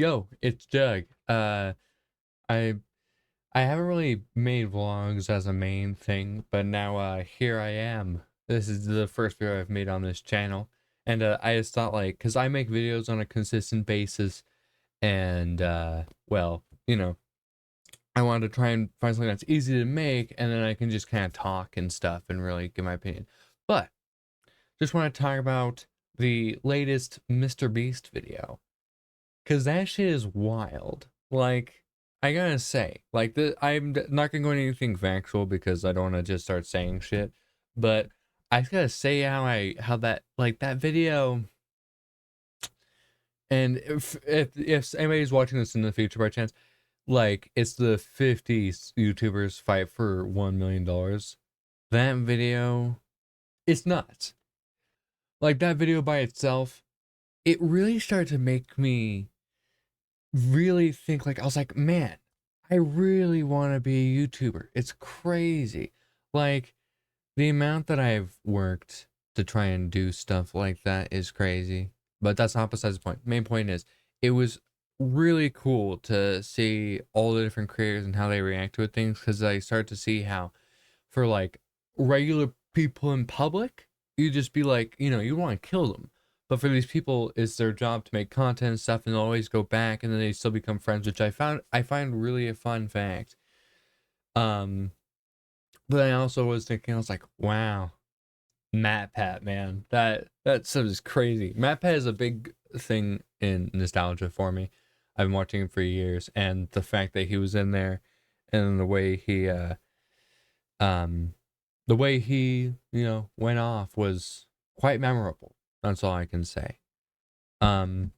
Yo, it's Doug. I I haven't really made vlogs as a main thing, but now here I am. This is the first video I've made on this channel, and I just thought like, cause I make videos on a consistent basis, and well, I wanted to try and find something that's easy to make, and then I can just kind of talk and stuff and really give my opinion. But just want to talk about the latest MrBeast video. Cause that shit is wild. Like, I gotta say, like I'm not gonna go into anything factual because I don't want to just start saying shit. But I gotta say how that like that video. And if anybody's watching this in the future by chance, like it's the 50 YouTubers fight for $1 million. That video, it's nuts. Like that video by itself, it really started to make me really think like I was like, man, I really want to be a YouTuber. It's crazy. Like the amount that I've worked to try and do stuff like that is crazy. But that's not besides the point. Main point is it was really cool to see all the different creators and how they react to things because I start to see how for like regular people in public, you just be like, you want to kill them. But for these people, it's their job to make content and stuff, and they'll always go back, and then they still become friends, which I find really a fun fact. Um, but I also was thinking, I was like, wow, MatPat, man, that stuff is crazy. MatPat is a big thing in nostalgia for me. I've been watching him for years, and the fact that he was in there, and um, the way he, went off was quite memorable. That's all I can say. Um,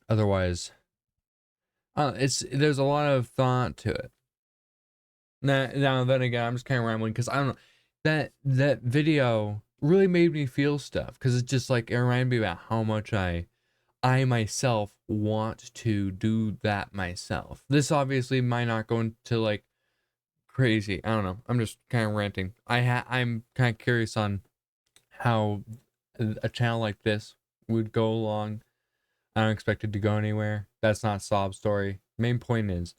Otherwise, there's a lot of thought to it. Now then again, I'm just kind of rambling because I don't know that video really made me feel stuff because it's just like it reminded me about how much I myself want to do that myself. This obviously might not go into like crazy. I don't know. I'm just kind of ranting. I'm kind of curious on how a channel like this would go along. I don't expect it to go anywhere. That's not sob story. Main point is,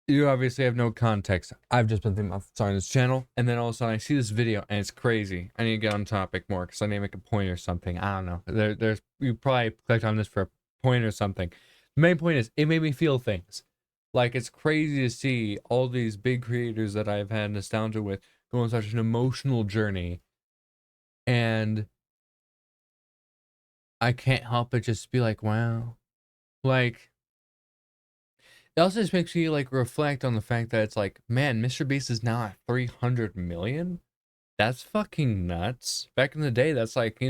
you obviously have no context. I've just been thinking about starting this channel, and then all of a sudden I see this video, and it's crazy. I need to get on topic more because I need to make a point or something. I don't know. There's you probably clicked on this for a point or something. The main point is, it made me feel things. Like it's crazy to see all these big creators that I've had nostalgia with go on such an emotional journey, and I can't help but just be like, wow. Like, it also just makes you like reflect on the fact that it's like, man, MrBeast is now at 300 million. That's fucking nuts. Back in the day, that's like,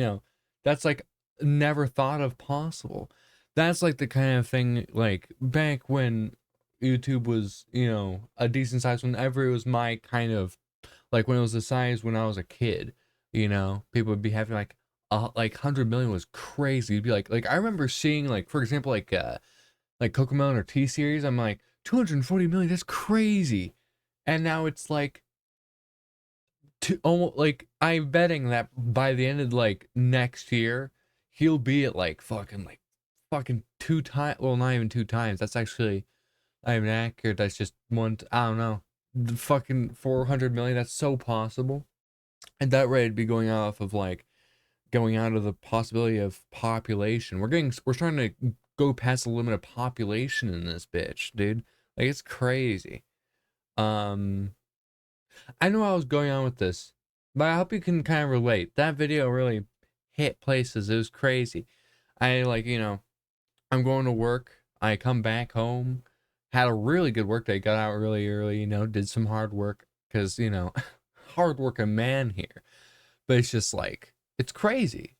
that's like never thought of possible. That's like the kind of thing like back when YouTube was, a decent size, whenever it was my kind of like when it was the size when I was a kid, people would be having like 100 million was crazy. You'd be like I remember seeing like, for example, like Cocomelon or T series. I'm like 240 million. That's crazy. And now it's like to almost like I'm betting that by the end of like next year, he'll be at like fucking two times. Well, not even two times. That's actually not even accurate. That's just one. I don't know. The fucking 400 million. That's so possible. And that rate would be going off of like going out of the possibility of population. We're trying to go past the limit of population in this bitch, dude. Like it's crazy. Um I know I was going on with this, but I hope you can kind of relate. That video really hit places. It was crazy. I like, I'm going to work. I come back home, had a really good work day, got out really early, did some hard work because, hard working man here. But it's just like, it's crazy.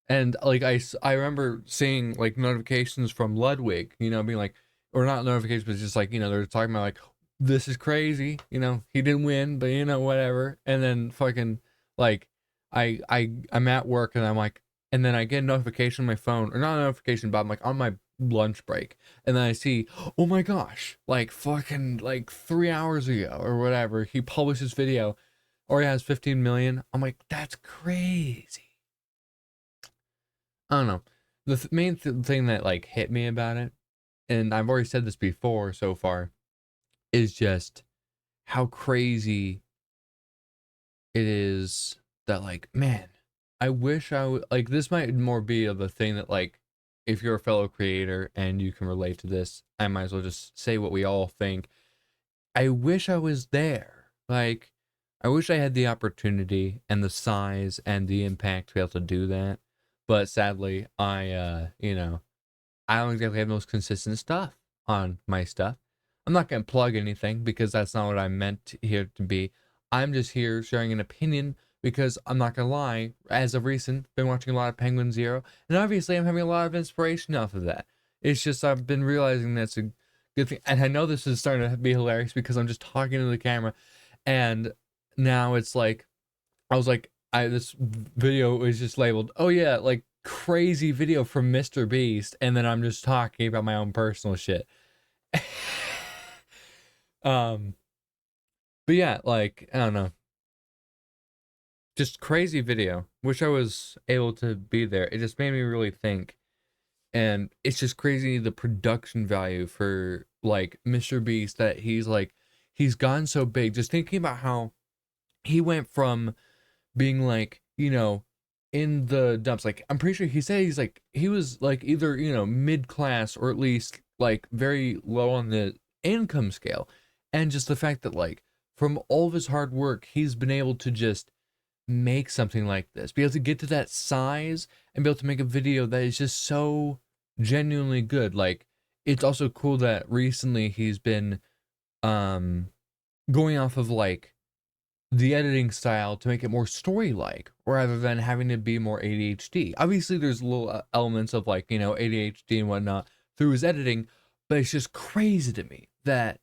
And like I remember seeing like notifications from Ludwig, being like, or not notifications, but just like, they're talking about like, this is crazy, he didn't win, but whatever. And then fucking like I'm at work and I'm like, and then I get a notification on my phone, or not a notification, but I'm like on my lunch break, and then I see, oh my gosh, like fucking like 3 hours ago or whatever, he published this video, or he has 15 million. I'm like, that's crazy. I don't know. the main thing that like hit me about it, and I've already said this before so far, is just how crazy it is that like, man, I wish I would like this might more be of a thing that like if you're a fellow creator and you can relate to this, I might as well just say what we all think. I wish I was there. Like, I wish I had the opportunity and the size and the impact to be able to do that. But sadly, I don't exactly have the most consistent stuff on my stuff. I'm not going to plug anything because that's not what I'm meant here to be. I'm just here sharing an opinion because I'm not going to lie. As of recent, been watching a lot of Penguin Zero, and obviously I'm having a lot of inspiration off of that. It's just I've been realizing that's a good thing, and I know this is starting to be hilarious because I'm just talking to the camera, and now it's like I was like, this video is just labeled, oh yeah, like crazy video from MrBeast, and then I'm just talking about my own personal shit. um, but yeah, like I don't know, just crazy video. Wish I was able to be there. It just made me really think, and it's just crazy the production value for like MrBeast that he's gotten so big. Just thinking about how he went from being like, in the dumps. Like, I'm pretty sure he said he was like either, mid class or at least like very low on the income scale. And just the fact that, like, from all of his hard work, he's been able to just make something like this, be able to get to that size and be able to make a video that is just so genuinely good. Like, it's also cool that recently he's been, um, going off of like the editing style to make it more story-like rather than having to be more ADHD. Obviously, there's little elements of like, ADHD and whatnot through his editing, but it's just crazy to me that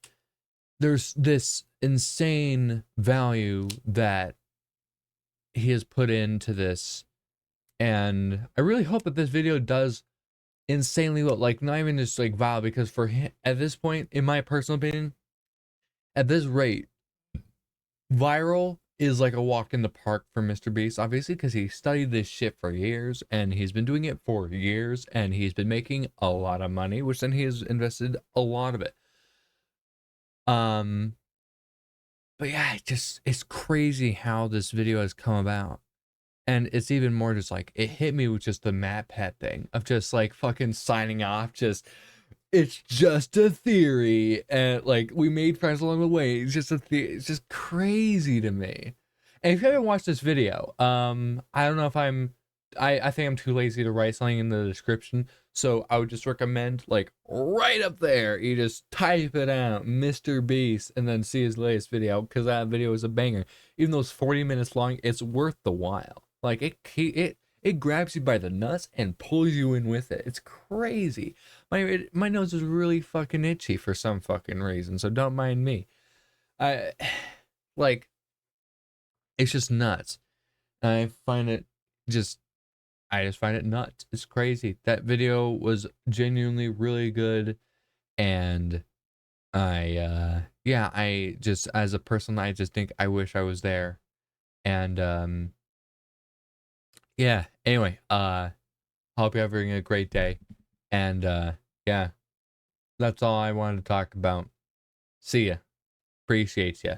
there's this insane value that he has put into this. And I really hope that this video does insanely well. Like, not even just like wow, because for him, at this point, in my personal opinion, at this rate, viral is like a walk in the park for MrBeast, obviously, because he studied this shit for years and he's been doing it for years and he's been making a lot of money, which then he has invested a lot of it. But yeah, it's crazy how this video has come about. And it's even more just like it hit me with just the Matt Pet thing of just like fucking signing off, just it's just a theory, and like we made friends along the way. It's just a theory. It's just crazy to me. And if you haven't watched this video, I don't know if I think I'm too lazy to write something in the description, so I would just recommend like right up there, you just type it out, MrBeast, and then see his latest video because that video is a banger. Even though it's 40 minutes long, it's worth the while. Like it grabs you by the nuts and pulls you in with it. It's crazy. My nose is really fucking itchy for some fucking reason, so don't mind me. I like it's just nuts. I find it just I just find it nuts. It's crazy. That video was genuinely really good, and I just as a person I just think I wish I was there. And yeah, anyway, hope you're having a great day. And yeah, that's all I wanted to talk about. See ya. Appreciate ya.